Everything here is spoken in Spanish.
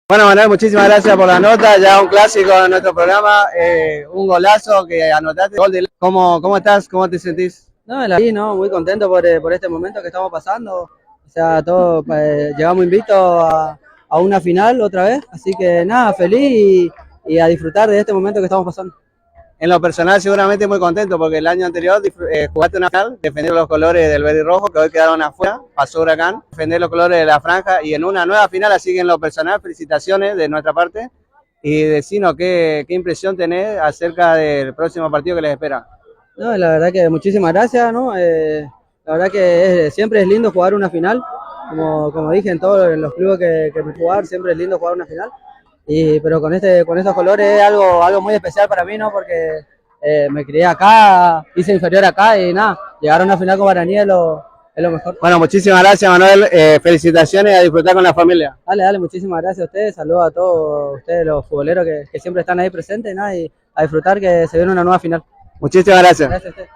Bueno, Manuel, muchísimas gracias por la nota, ya un clásico de nuestro programa, un golazo que anotaste, gol de... ¿Cómo estás? ¿Cómo te sentís? No, no, muy contento por este momento que estamos pasando. O sea, todos llegamos invictos a una final otra vez, así que nada, feliz y a disfrutar de este momento que estamos pasando. En lo personal seguramente muy contento porque el año anterior jugaste una final, defender los colores del verde y rojo que hoy quedaron afuera, pasó Huracán, defender los colores de la franja y en una nueva final, así que en lo personal felicitaciones de nuestra parte y decinos qué impresión tenés acerca del próximo partido que les espera. No, la verdad que muchísimas gracias, ¿no? La verdad que siempre es lindo jugar una final, como dije en todos los clubes que me jugar, siempre es lindo jugar una final. Pero con estos colores es algo muy especial para mí, ¿no? Porque me crié acá, hice inferior acá y nada, llegar a una final con Guaraní es lo mejor. Bueno, muchísimas gracias, Manuel, felicitaciones y a disfrutar con la familia. Dale, muchísimas gracias a ustedes, saludos a todos ustedes los futboleros que siempre están ahí presentes, nada, y a disfrutar que se viene una nueva final. Muchísimas gracias. Gracias a ustedes.